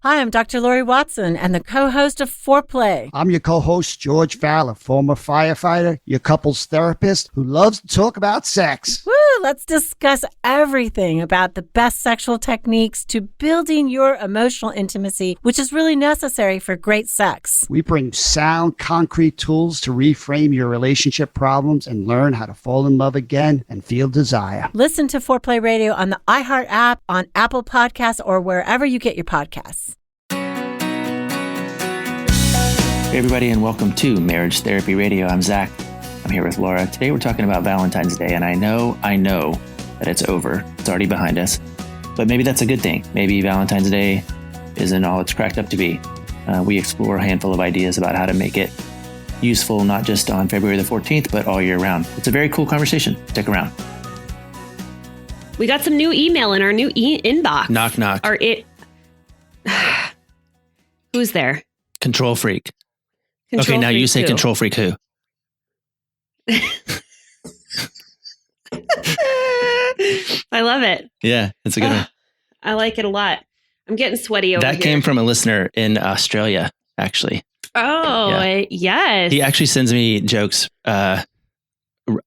Hi, I'm Dr. Lori Watson and the co-host of Foreplay. I'm your co-host, George Fowler, former firefighter, your couples therapist who loves to talk about sex. Woo! Let's discuss everything about the best sexual techniques to building your emotional intimacy, which is really necessary for great sex. We bring sound, concrete tools to reframe your relationship problems and learn how to fall in love again and feel desire. Listen to Foreplay Radio on the iHeart app, on Apple Podcasts, or wherever you get your podcasts. Hey everybody, and welcome to Marriage Therapy Radio. I'm Zach. I'm here with Laura. Today we're talking about Valentine's Day, and I know that it's over. It's already behind us, but maybe that's a good thing. Maybe Valentine's Day isn't all it's cracked up to be. We explore a handful of ideas about how to make it useful, not just on February the 14th, but all year round. It's a very cool conversation. Stick around. We got some new email in our new inbox. Knock, knock. Who's there? Control freak. Control okay, now freak you say who? control freak who? I love it. Yeah, it's a good one. I like it a lot. I'm getting sweaty over That here. came from a listener in Australia, actually. Oh, Yeah. yes. He actually sends me jokes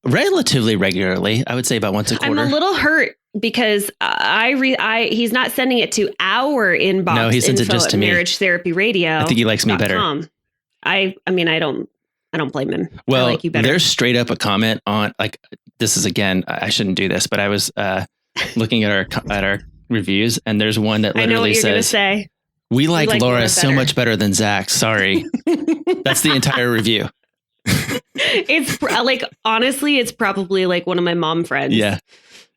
relatively regularly. I would say about once a quarter. I'm a little hurt because he's not sending it to our inbox. No, he sends it just to me. Marriage Therapy Radio. I think he likes me better. I mean, I don't blame him. Well, I like you better. There's straight up a comment on, like, this is, again, I shouldn't do this, but I was looking at our reviews, and there's one that I know what literally you're going to says, say. we like Laura so better." much better than Zach. Sorry. That's the entire review. It's like, honestly, it's probably like one of my mom friends. Yeah.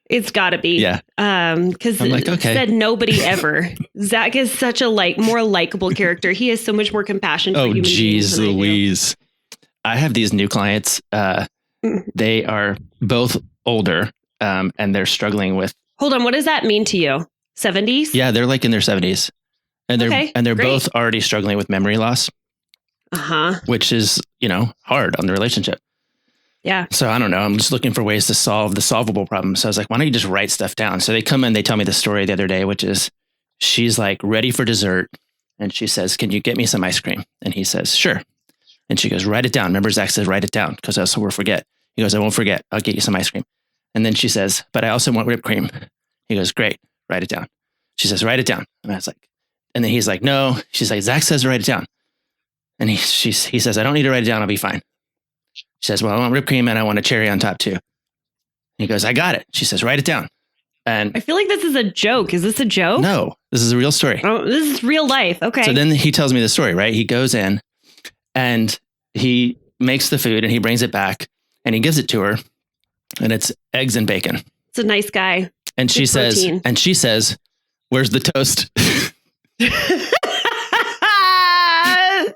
It's got to be. Yeah. Because I'm like, okay. Said nobody ever. Zach is such a more likable character. He has so much more compassion for human beings. Oh, geez, than I do. Louise. I have these new clients. They are both older, and they're struggling with. Hold on. What does that mean to you? 70s? Yeah, they're like in their 70s. And they're Okay, great. both already struggling with memory loss, which is, hard on the relationship. Yeah. So I don't know. I'm just looking for ways to solve the solvable problem. So I was like, why don't you just write stuff down? So they come in, they tell me the story the other day, which is she's like ready for dessert. And she says, can you get me some ice cream? And he says, sure. And she goes, write it down. Remember, Zach says, write it down because else we'll forget. He goes, I won't forget. I'll get you some ice cream. And then she says, but I also want whipped cream. He goes, great. Write it down. She says, write it down. And I was like, and then he's like, no. She's like, Zach says, write it down. And he says, I don't need to write it down. I'll be fine. She says, well, I want whipped cream and I want a cherry on top too. He goes, I got it. She says, write it down. And I feel like this is a joke. Is this a joke? No, this is a real story. Oh, this is real life. Okay. So then he tells me the story, right? He goes in and he makes the food and he brings it back and he gives it to her and it's eggs and bacon. It's a nice guy. And she protein. says, where's the toast?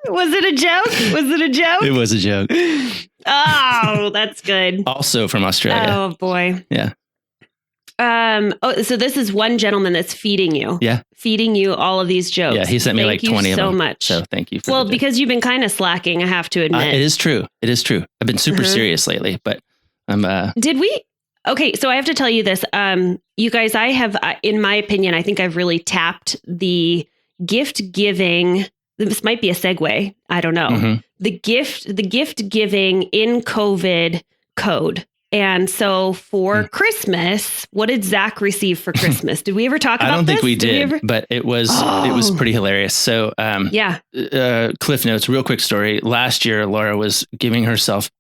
Was it a joke? Was it a joke? It was a joke. Oh, that's good. Also from Australia. Oh boy. Yeah. So this is one gentleman that's feeding you. Yeah. Feeding you all of these jokes. Yeah. He sent me like 20 of them. so much. So thank you. Well, because you've been kind of slacking, I have to admit. It is true. It is true. I've been super serious lately, but I'm, Did we? Okay. So I have to tell you this. You guys, I have, in my opinion, I think I've really tapped the gift giving. This might be a segue. I don't know. Mm-hmm. The gift giving in COVID code. And so for Christmas, what did Zach receive for Christmas? Did we ever talk about this? I don't think we did, but it was pretty hilarious. So, Cliff Notes, real quick story. Last year, Laura was giving herself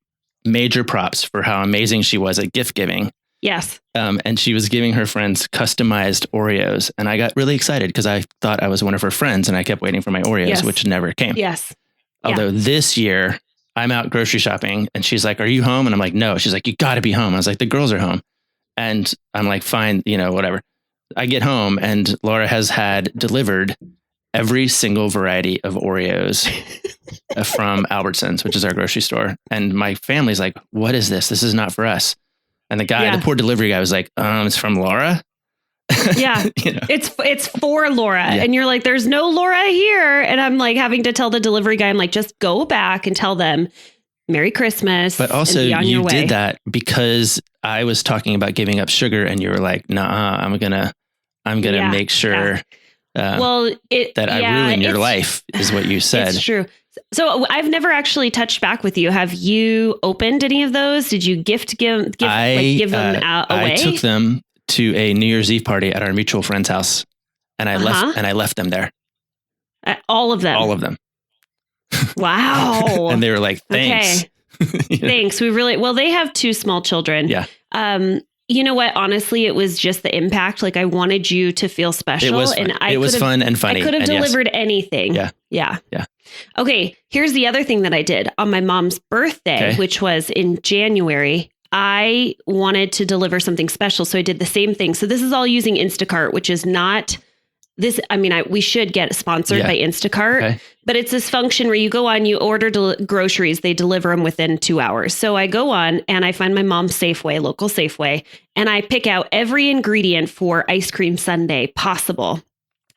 major props for how amazing she was at gift giving. Yes. And she was giving her friends customized Oreos. And I got really excited because I thought I was one of her friends and I kept waiting for my Oreos, which never came. Yes. Although this year I'm out grocery shopping and she's like, are you home? And I'm like, no. She's like, you got to be home. I was like, the girls are home. And I'm like, fine, whatever. I get home and Laura has had delivered every single variety of Oreos from Albertsons, which is our grocery store. And my family's like, what is this? This is not for us. And the guy, the poor delivery guy was like, it's from Laura. Yeah. It's for Laura. Yeah. And you're like, there's no Laura here. And I'm like having to tell the delivery guy, I'm like, just go back and tell them Merry Christmas. But also you did that because I was talking about giving up sugar and you were like, nah, I'm gonna make sure. Yeah. that I ruin your life is what you said. It's true. So I've never actually touched back with you. Have you opened any of those? Did you give them out away? I took them to a New Year's Eve party at our mutual friend's house, and I left them there. All of them. All of them. Wow. And they were like, "Thanks, okay. Thanks. They have 2 small children. Yeah. You know what? Honestly, it was just the impact. Like I wanted you to feel special. It was fun. And it was fun and funny. I could have delivered anything. Yeah. Okay. Here's the other thing that I did on my mom's birthday, which was in January. I wanted to deliver something special. So I did the same thing. So this is all using Instacart, which is not this. I mean, we should get sponsored by Instacart, but it's this function where you go on, you order groceries, they deliver them within 2 hours. So I go on and I find my mom's Safeway, local Safeway, and I pick out every ingredient for ice cream sundae possible.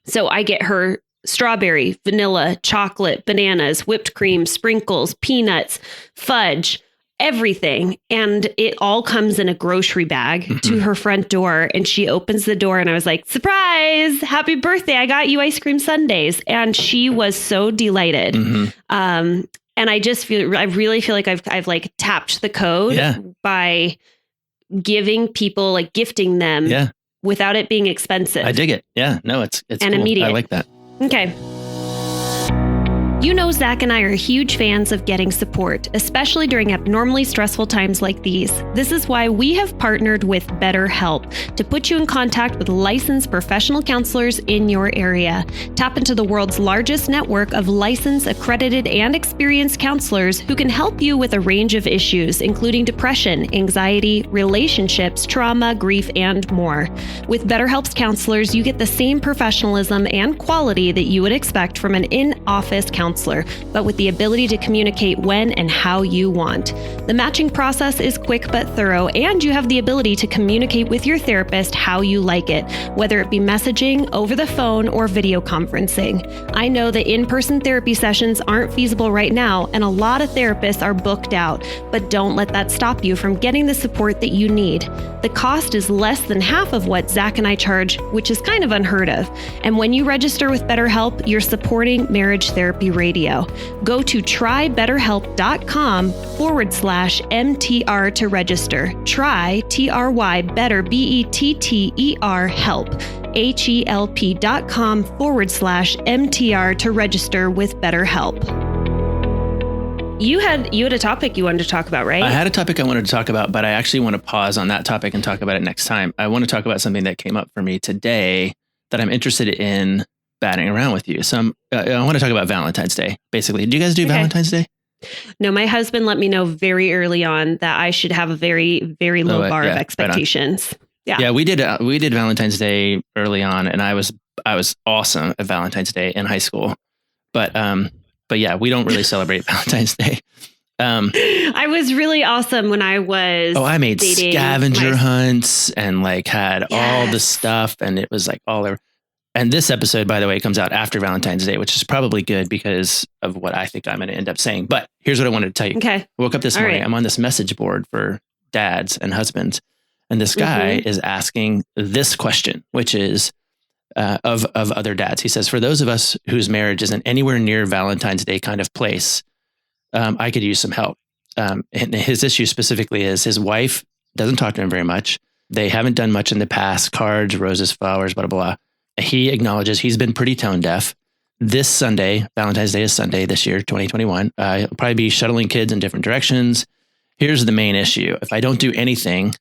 So I get her strawberry, vanilla, chocolate, bananas, whipped cream, sprinkles, peanuts, fudge, everything. And it all comes in a grocery bag to her front door. And she opens the door and I was like, surprise, happy birthday. I got you ice cream sundaes. And she was so delighted. And I really feel like I've like tapped the code by giving people, like gifting them without it being expensive. I dig it. Yeah, no, it's and cool. immediate. I like that. Okay. You know, Zach and I are huge fans of getting support, especially during abnormally stressful times like these. This is why we have partnered with BetterHelp to put you in contact with licensed professional counselors in your area. Tap into the world's largest network of licensed, accredited, and experienced counselors who can help you with a range of issues, including depression, anxiety, relationships, trauma, grief, and more. With BetterHelp's counselors, you get the same professionalism and quality that you would expect from an in-office counselor, but with the ability to communicate when and how you want. The matching process is quick but thorough, and you have the ability to communicate with your therapist how you like it, whether it be messaging, over the phone, or video conferencing. I know that in-person therapy sessions aren't feasible right now, and a lot of therapists are booked out, but don't let that stop you from getting the support that you need. The cost is less than half of what Zach and I charge, which is kind of unheard of. And when you register with BetterHelp, you're supporting Marriage Therapy Radio. Go to trybetterhelp.com/MTR to register. Try TRY better BETTER help. HELP.com/MTR to register with BetterHelp. You had a topic you wanted to talk about, right? I had a topic I wanted to talk about, but I actually want to pause on that topic and talk about it next time. I want to talk about something that came up for me today that I'm interested in batting around with you. So I want to talk about Valentine's Day, basically. Do you guys do Valentine's Day? No, my husband let me know very early on that I should have a very, very low bar of expectations. Right. Yeah, we did Valentine's Day early on, and I was awesome at Valentine's Day in high school. But yeah, we don't really celebrate Valentine's Day. I was really awesome when I was. I made scavenger hunts and like had all the stuff, and it was like all over. And this episode, by the way, comes out after Valentine's Day, which is probably good because of what I think I'm going to end up saying. But here's what I wanted to tell you. Okay. I woke up this morning. I'm on this message board for dads and husbands. And this guy is asking this question, which is of other dads. He says, for those of us whose marriage isn't anywhere near Valentine's Day kind of place, I could use some help. And his issue specifically is his wife doesn't talk to him very much. They haven't done much in the past, cards, roses, flowers, blah, blah, blah. He acknowledges he's been pretty tone deaf. This Sunday, Valentine's Day is Sunday this year, 2021. He'll probably be shuttling kids in different directions. Here's the main issue. If I don't do anything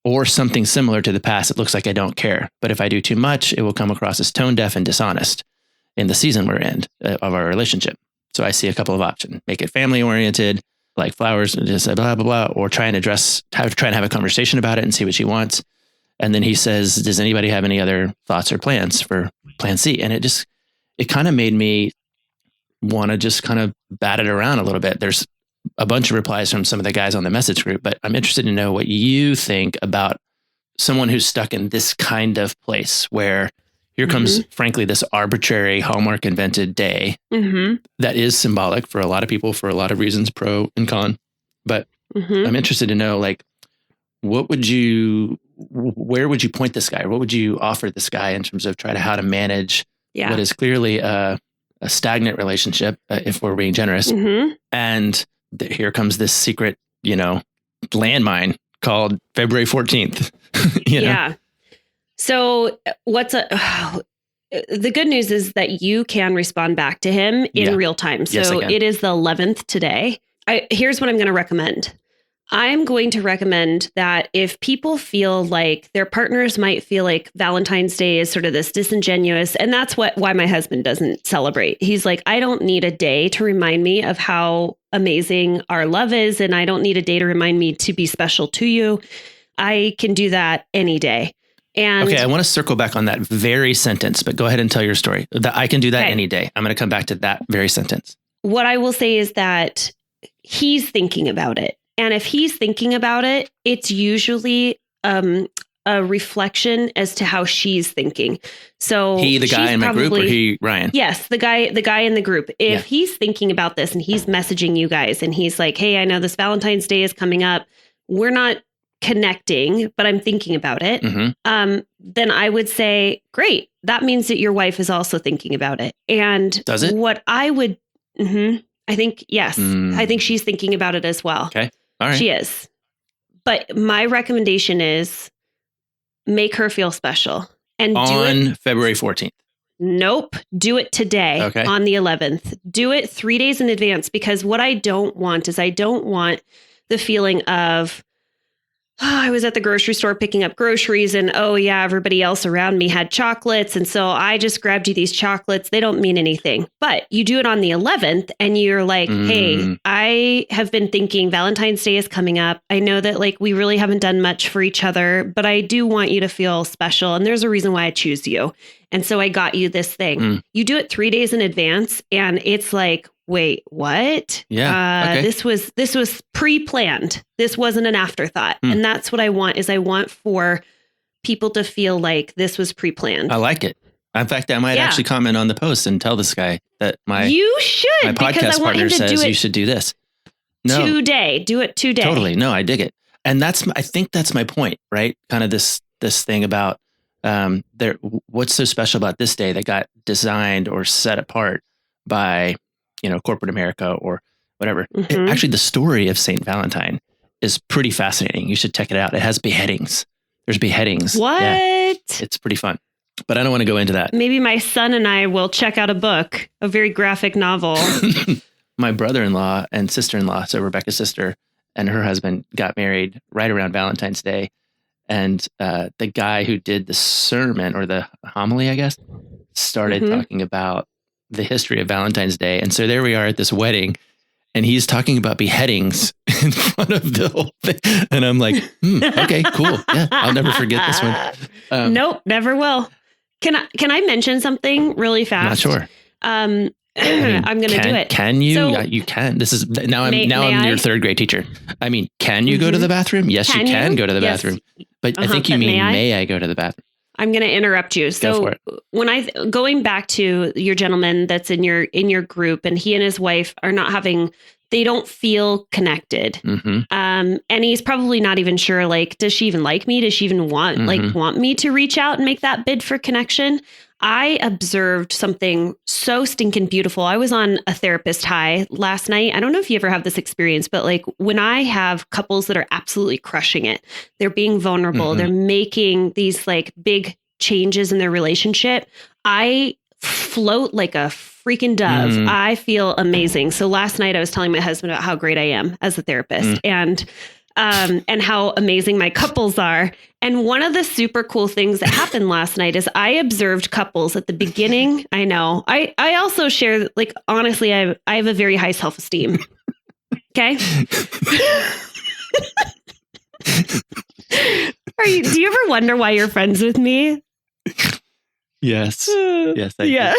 or something similar to the past, it looks like I don't care. But if I do too much, it will come across as tone deaf and dishonest in the season we're in of our relationship. So I see a couple of options. Make it family oriented, like flowers, and just blah, blah, blah, or try and have a conversation about it and see what she wants. And then he says, does anybody have any other thoughts or plans for plan C? And it kind of made me want to just kind of bat it around a little bit. There's a bunch of replies from some of the guys on the message group, but I'm interested to know what you think about someone who's stuck in this kind of place where here comes, frankly, this arbitrary Hallmark invented day that is symbolic for a lot of people for a lot of reasons, pro and con. But I'm interested to know, like, where would you point this guy? What would you offer this guy in terms of how to manage Yeah. what is clearly a stagnant relationship, if we're being generous. Mm-hmm. And here comes this secret, landmine called February 14th. Yeah. So the good news is that you can respond back to him in real time. So Yes, I can. it is the 11th today. Here's what I'm going to recommend. I'm going to recommend that if people feel like their partners might feel like Valentine's Day is sort of this disingenuous, and that's why my husband doesn't celebrate. He's like, I don't need a day to remind me of how amazing our love is, and I don't need a day to remind me to be special to you. I can do that any day. And okay, I want to circle back on that very sentence, but go ahead and tell your story. That I can do that any day. I'm going to come back to that very sentence. What I will say is that he's thinking about it. And if he's thinking about it, it's usually a reflection as to how she's thinking. So he, the guy in my group, or he, Ryan? Yes, the guy in the group. If he's thinking about this and he's messaging you guys and he's like, hey, I know this Valentine's Day is coming up. We're not connecting, but I'm thinking about it. Mm-hmm. Then I would say, great. That means that your wife is also thinking about it. And does it? What I would, I think, yes, I think she's thinking about it as well. Okay. All right. She is. But my recommendation is make her feel special and do it February 14th. Nope. Do it today on the 11th. Do it 3 days in advance, because what I don't want is I don't want the feeling of, I was at the grocery store picking up groceries and everybody else around me had chocolates. And so I just grabbed you these chocolates. They don't mean anything. But you do it on the 11th and you're like, hey, I have been thinking Valentine's Day is coming up. I know that we really haven't done much for each other, but I do want you to feel special. And there's a reason why I choose you. And so I got you this thing. You do it 3 days in advance and it's like, wait, what? Yeah. This was pre-planned. This wasn't an afterthought. And that's what I want is I want for people to feel like this was pre-planned. I like it. In fact, I might actually comment on the post and tell this guy that my podcast partner says you should do this. No. Today. Do it today. Totally. No, I dig it. And I think that's my point, right? Kind of this thing about what's so special about this day that got designed or set apart by corporate America or whatever. Actually, the story of Saint Valentine is pretty fascinating. You should check it out. It has beheadings. There's beheadings. What? Yeah. It's pretty fun, but I don't want to go into that. Maybe my son and I will check out a book, a very graphic novel. My brother-in-law and sister-in-law, so Rebecca's sister and her husband, got married right around Valentine's Day. And the guy who did the sermon or the homily, I guess, started talking about the history of Valentine's Day. And so there we are at this wedding and he's talking about beheadings in front of the whole thing. And I'm like, okay, cool. Yeah, I'll never forget this one. Nope, never will. Can I mention something really fast? Not sure. I'm going to do it. Can you? So, you can. This is now I'm your third grade teacher. I mean, can you go to the bathroom? Yes, you can go to the bathroom. But I think you mean, may I go to the bathroom? I'm going to interrupt you. So when going back to your gentleman that's in your group and he and his wife are they don't feel connected. And he's probably not even sure, does she even like me? Does she even want me to reach out and make that bid for connection? I observed something so stinking beautiful. I was on a therapist high last night. I don't know if you ever have this experience, but when I have couples that are absolutely crushing it, they're being vulnerable, they're making these big changes in their relationship, I float like a freaking dove. I feel amazing. So last night I was telling my husband about how great I am as a therapist and how amazing my couples are. And one of the super cool things that happened last night is I observed couples at the beginning. I know. I also share, honestly, I have a very high self-esteem. Okay. Do you ever wonder why you're friends with me? Yes. Yes. I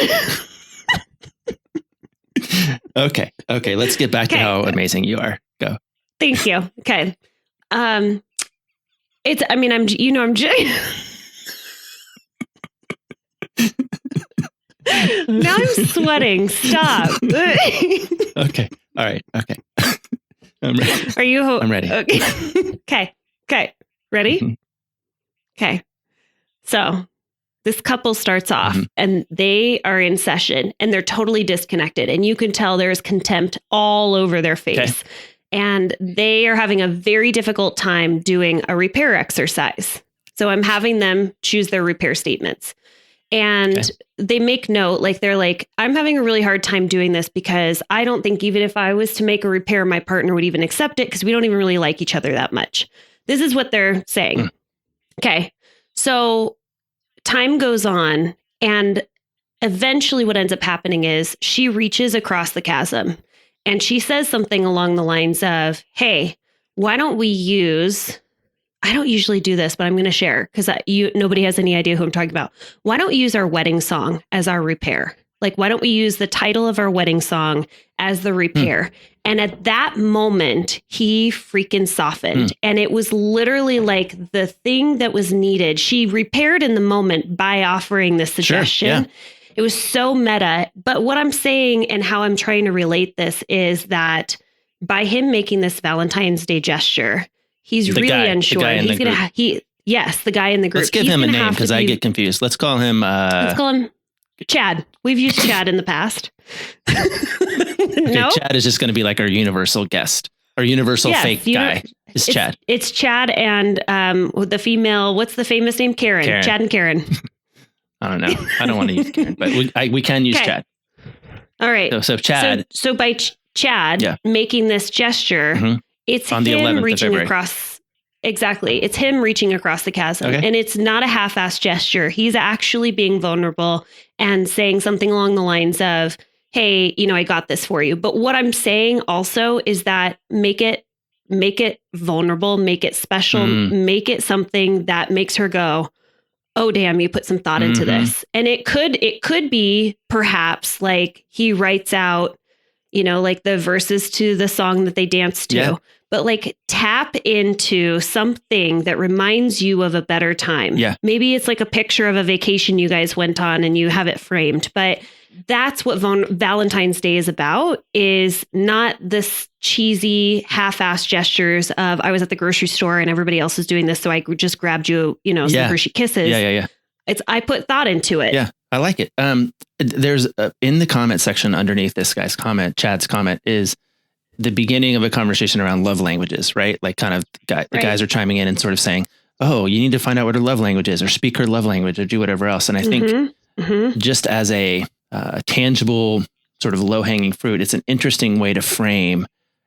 do. Okay. Let's get back to how amazing you are. Go. Thank you. Okay. I'm now I'm sweating. Stop. Okay. All right. Okay. I'm ready. Are you? I'm ready. Okay. Okay. Ready? Okay. So this couple starts off and they are in session and they're totally disconnected. And you can tell there's contempt all over their face. Okay. And they are having a very difficult time doing a repair exercise. So I'm having them choose their repair statements. And they make note, like they're like, I'm having a really hard time doing this because I don't think even if I was to make a repair, my partner would even accept it because we don't even really like each other that much. This is what they're saying. Okay. So time goes on, and eventually what ends up happening is she reaches across the chasm and she says something along the lines of, hey, why don't we use, I don't usually do this, but I'm going to share because nobody has any idea who I'm talking about. Why don't we use our wedding song as our repair? Like, why don't we use the title of our wedding song as the repair? And at that moment, he freaking softened. And it was literally like the thing that was needed. She repaired in the moment by offering this suggestion. Sure, yeah. It was so meta. But what I'm saying and how I'm trying to relate this is that by him making this Valentine's Day gesture, he's really unsure. He's going to yes, the guy in the group. Let's give him a name because I get confused. Let's call him Chad. We've used Chad in the past. No? Chad is just going to be like our universal guest, our universal fake guy. Is Chad. It's Chad and the female, what's the famous name? Karen. Chad and Karen. I don't know. I don't want to use Karen, but we can use Chad. All right. So Chad. So by Chad making this gesture, it's on him reaching across. Exactly. It's him reaching across the chasm. Okay. And it's not a half-assed gesture. He's actually being vulnerable and saying something along the lines of, hey, I got this for you. But what I'm saying also is that make it vulnerable, make it special, make it something that makes her go, oh, damn, you put some thought into this. And it could be perhaps like he writes out, like the verses to the song that they dance to. Yeah. But like tap into something that reminds you of a better time. Yeah. Maybe it's like a picture of a vacation you guys went on and you have it framed. But that's what Valentine's Day is about, is not this cheesy half-assed gestures of I was at the grocery store and everybody else is doing this. So I just grabbed you, some Hershey Kisses. Yeah. It's I put thought into it. Yeah, I like it. There's in the comment section underneath this guy's comment, Chad's comment, is the beginning of a conversation around love languages, right? Like kind of the guys are chiming in and sort of saying, oh, you need to find out what her love language is or speak her love language or do whatever else. And I think just as a tangible sort of low hanging fruit, it's an interesting way to frame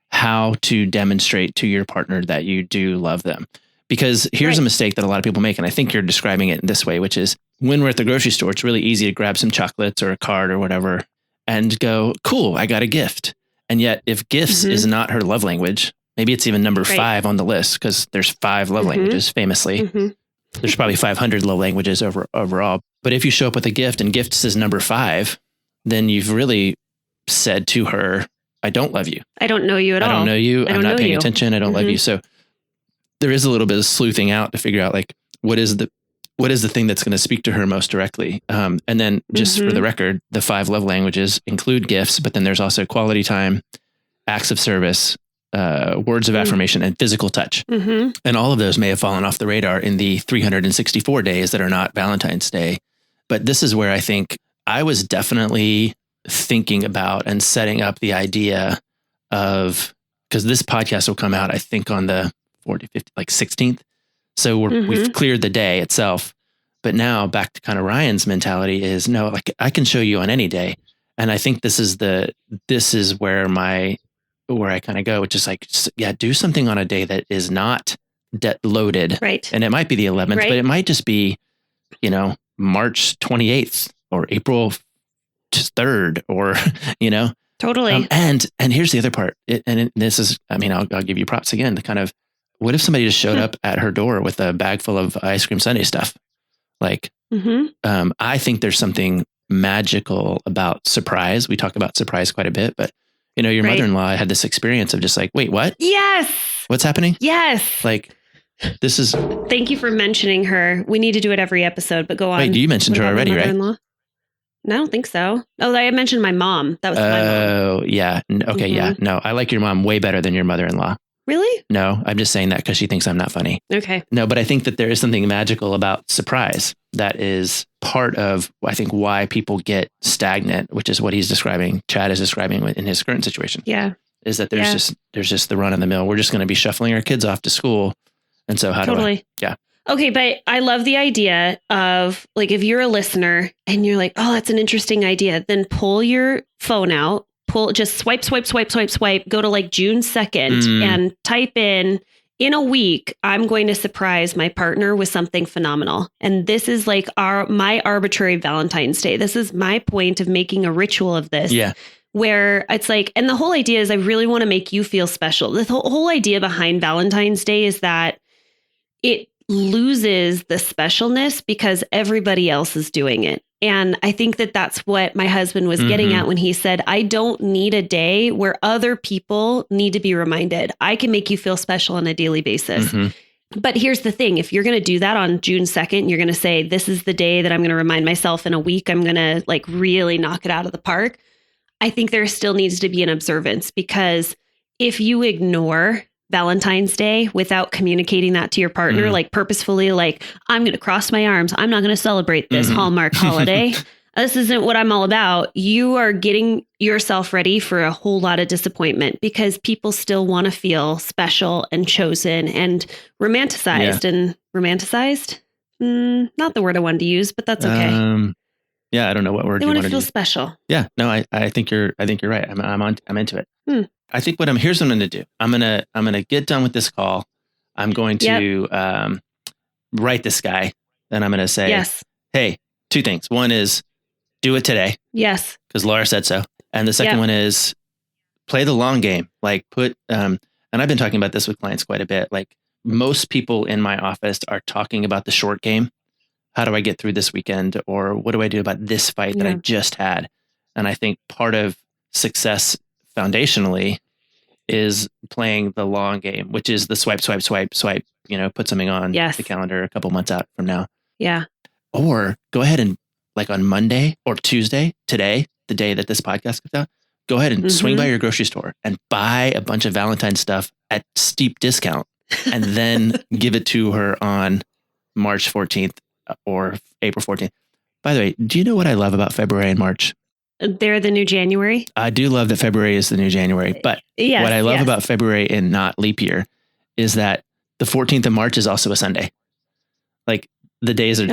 how to demonstrate to your partner that you do love them. Because here's a mistake that a lot of people make. And I think you're describing it in this way, which is when we're at the grocery store, it's really easy to grab some chocolates or a card or whatever and go, cool, I got a gift. And yet if gifts is not her love language, maybe it's even number 5 on the list because there's 5 love languages famously. There's probably 500 love languages overall. But if you show up with a gift and gifts is number 5, then you've really said to her, I don't love you. I don't know you at all. I don't know you. I'm not paying attention. I don't love you. So there is a little bit of sleuthing out to figure out like, what is the thing that's going to speak to her most directly? And then just for the record, the 5 love languages include gifts, but then there's also quality time, acts of service, words of affirmation, and physical touch. And all of those may have fallen off the radar in the 364 days that are not Valentine's Day. But this is where I think I was definitely thinking about and setting up the idea of, because this podcast will come out, I think on the 16th. So we've cleared the day itself. But now back to kind of Ryan's mentality is no, like I can show you on any day. And I think this is where I kind of go, which is like, do something on a day that is not debt loaded. Right. And it might be the 11th, but it might just be, March 28th or April 3rd or, Totally. And here's the other part. This is, I'll give you props again to kind of, what if somebody just showed up at her door with a bag full of ice cream sundae stuff? Like, I think there's something magical about surprise. We talk about surprise quite a bit, but your mother-in-law had this experience of just like, wait, what? Yes. What's happening? Yes. Like, this is. Thank you for mentioning her. We need to do it every episode, but go on. Wait, you mentioned her already, right? No, I don't think so. Oh, I mentioned my mom. That was my mom. Oh, yeah. Okay. Yeah. No, I like your mom way better than your mother-in-law. Really? No, I'm just saying that because she thinks I'm not funny. Okay. No, but I think that there is something magical about surprise that is part of, I think, why people get stagnant, which is what he's describing, Chad is describing in his current situation. Yeah. Is that there's just the run of the mill. We're just going to be shuffling our kids off to school. And so how do I? Yeah. Okay, but I love the idea of like, if you're a listener and you're like, oh, that's an interesting idea, then pull your phone out, just swipe, go to like June 2nd and type in a week, I'm going to surprise my partner with something phenomenal. And this is like my arbitrary Valentine's Day. This is my point of making a ritual of this. Yeah. Where it's like, and the whole idea is I really want to make you feel special. The whole idea behind Valentine's Day is that it loses the specialness because everybody else is doing it. And I think that that's what my husband was getting at when he said, I don't need a day where other people need to be reminded. I can make you feel special on a daily basis. But here's the thing. If you're going to do that on June 2nd, you're going to say, this is the day that I'm going to remind myself in a week, I'm going to like really knock it out of the park. I think there still needs to be an observance, because if you ignore Valentine's Day without communicating that to your partner, like purposefully, like, I'm going to cross my arms, I'm not going to celebrate this Hallmark holiday. This isn't what I'm all about. You are getting yourself ready for a whole lot of disappointment, because people still want to feel special and chosen and romanticized. And romanticized? Not the word I wanted to use, but that's okay. Yeah, I don't know what word they you want want to feel use. special. Yeah, no, I think you're right. I'm into it. I think here's what I'm going to do. I'm going to get done with this call. I'm going to write this guy, and I'm going to say, hey, two things. One is do it today. Yes. Because Laura said so. And the second one is play the long game. Like and I've been talking about this with clients quite a bit. Like, most people in my office are talking about the short game. How do I get through this weekend? Or what do I do about this fight that I just had? And I think part of success foundationally is playing the long game, which is the swipe, put something on the calendar a couple months out from now. Yeah. Or go ahead and, like, on Monday or Tuesday, today, the day that this podcast comes out, go ahead and swing by your grocery store and buy a bunch of Valentine stuff at steep discount, and then give it to her on March 14th or April 14th. By the way, do you know what I love about February and March? They're the new January. I do love that February is the new January, but what I love about February and not leap year is that the 14th of March is also a Sunday. Like, the days are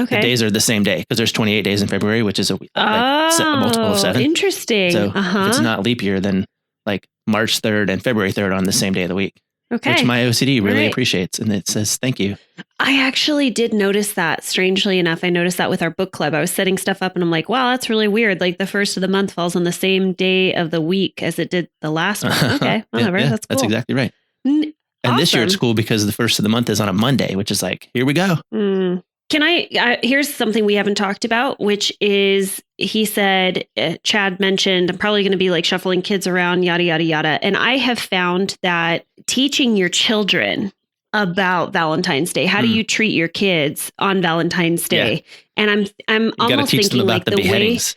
the same day, because there's 28 days in February, which is a multiple of 7. Interesting. So if it's not leap year, then like March 3rd and February 3rd are on the same day of the week. Okay. Which my OCD really appreciates. And it says, thank you. I actually did notice that. Strangely enough, I noticed that with our book club. I was setting stuff up and I'm like, wow, that's really weird. Like, the first of the month falls on the same day of the week as it did the last one. Okay, whatever. That's cool. That's exactly right. And this year it's cool because the first of the month is on a Monday, which is like, here we go. Can here's something we haven't talked about, which is, he said, Chad mentioned, I'm probably going to be like shuffling kids around, yada, yada, yada. And I have found that teaching your children about Valentine's Day, how do you treat your kids on Valentine's Day? And I'm almost thinking them about like the beheadings.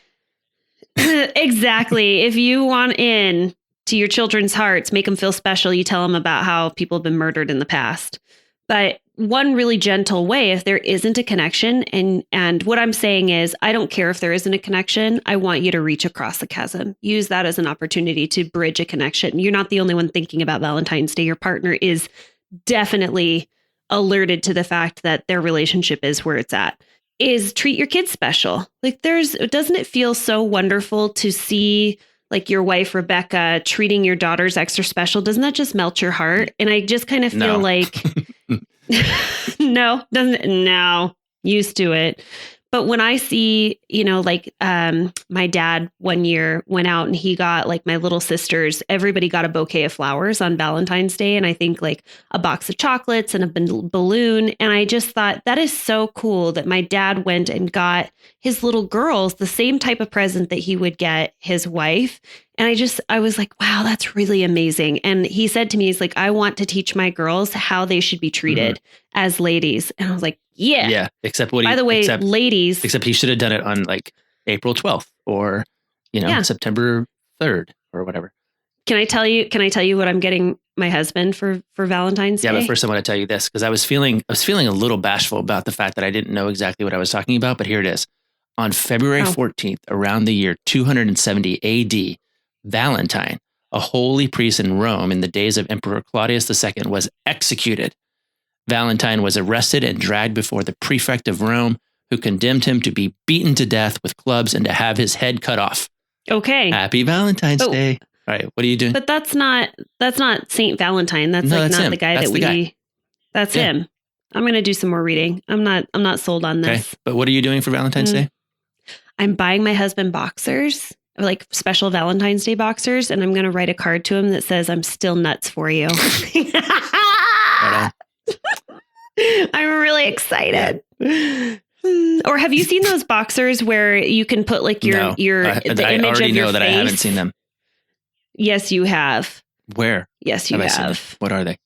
Exactly. If you want in to your children's hearts, make them feel special, you tell them about how people have been murdered in the past. But one really gentle way, if there isn't a connection, and what I'm saying is, I don't care if there isn't a connection. I want you to reach across the chasm. Use that as an opportunity to bridge a connection. You're not the only one thinking about Valentine's Day. Your partner is definitely alerted to the fact that their relationship is where it's at. Is treat your kids special. Like, doesn't it feel so wonderful to see, like, your wife, Rebecca, treating your daughters extra special? Doesn't that just melt your heart? And I just kind of feel like, no, used to it. But when I see, like, my dad one year went out and he got, like, my little sisters, everybody got a bouquet of flowers on Valentine's Day. And I think, like, a box of chocolates and a balloon. And I just thought, that is so cool that my dad went and got his little girls the same type of present that he would get his wife. And I was like, wow, that's really amazing. And he said to me, he's like, I want to teach my girls how they should be treated as ladies. And I was like, yeah. Yeah. Except ladies. Except he should have done it on, like, April 12th or, September 3rd or whatever. Can I tell you what I'm getting my husband for Valentine's Day? Yeah, but first I want to tell you this because I was feeling a little bashful about the fact that I didn't know exactly what I was talking about, but here it is. On February 14th, around the year 270 AD, Valentine, a holy priest in Rome in the days of Emperor Claudius II, was executed. Valentine was arrested and dragged before the prefect of Rome, who condemned him to be beaten to death with clubs and to have his head cut off. Okay. Happy Valentine's Day. All right, what are you doing? But that's not Saint Valentine. That's not him. the guy that's that the we. Guy. That's him. I'm going to do some more reading. I'm not sold on this. Okay. But what are you doing for Valentine's Day? I'm buying my husband boxers, like special Valentine's Day boxers, and I'm going to write a card to him that says, "I'm still nuts for you." I'm really excited. Yeah. Or have you seen those boxers where you can put like the image of your face? I already know that I haven't seen them. Yes, you have. Where? Yes, you have. What are they?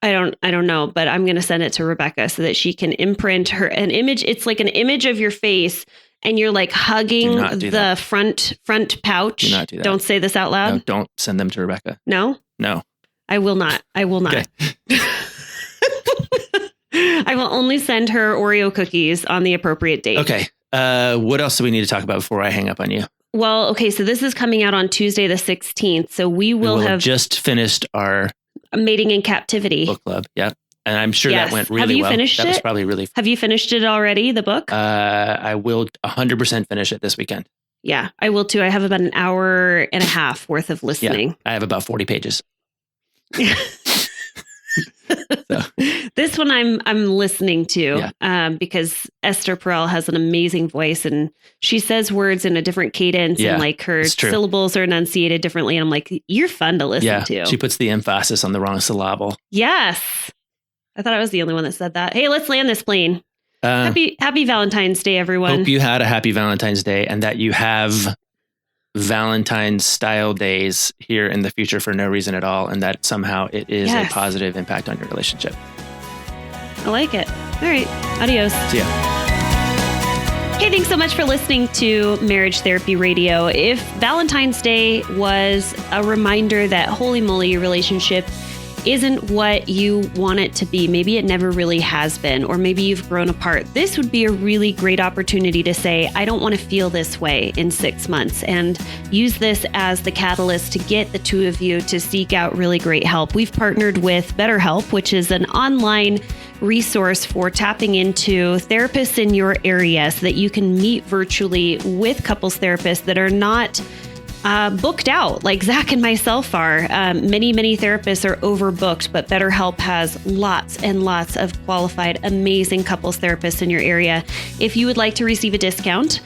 I don't know, but I'm going to send it to Rebecca so that she can imprint an image. It's like an image of your face and you're like hugging the front pouch. Do not do that. Don't say this out loud. No, don't send them to Rebecca. No? No. I will not. Okay. I will only send her Oreo cookies on the appropriate date. Okay. What else do we need to talk about before I hang up on you? Well, okay. So this is coming out on Tuesday, the 16th. So we will have just finished our Mating in Captivity book club. Yep. And I'm sure that went really well. Have you finished it? That was probably really fun. Have you finished it already, the book? I will 100% finish it this weekend. Yeah, I will too. I have about an hour and a half worth of listening. Yeah, I have about 40 pages. So. This one I'm listening to because Esther Perel has an amazing voice and she says words in a different cadence and like her syllables are enunciated differently. And I'm like, you're fun to listen to. She puts the emphasis on the wrong syllable. Yes. I thought I was the only one that said that. Hey, let's land this plane. Happy Valentine's Day, everyone. Hope you had a happy Valentine's Day and that you have Valentine's style days here in the future for no reason at all, and that somehow it is a positive impact on your relationship. I like it. All right. Adios. See ya. Hey, thanks so much for listening to Marriage Therapy Radio. If Valentine's Day was a reminder that holy moly, your relationship isn't what you want it to be. Maybe it never really has been, or maybe you've grown apart. This would be a really great opportunity to say, I don't want to feel this way in 6 months, and use this as the catalyst to get the two of you to seek out really great help. We've partnered with BetterHelp, which is an online resource for tapping into therapists in your area so that you can meet virtually with couples therapists that are not booked out like Zach and myself are. Many therapists are overbooked, but BetterHelp has lots and lots of qualified, amazing couples therapists in your area. If you would like to receive a discount,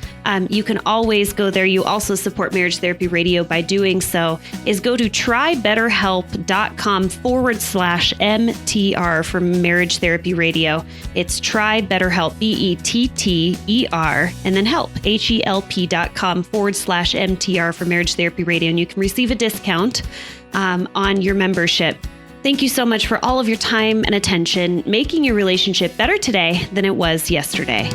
you can always go there. You also support Marriage Therapy Radio by doing so, is go to trybetterhelp.com/MTR for Marriage Therapy Radio. It's trybetterhelp, BETTER, and then help, HELP.com/MTR for Marriage Therapy Radio, and you can receive a discount on your membership. Thank you so much for all of your time and attention, making your relationship better today than it was yesterday.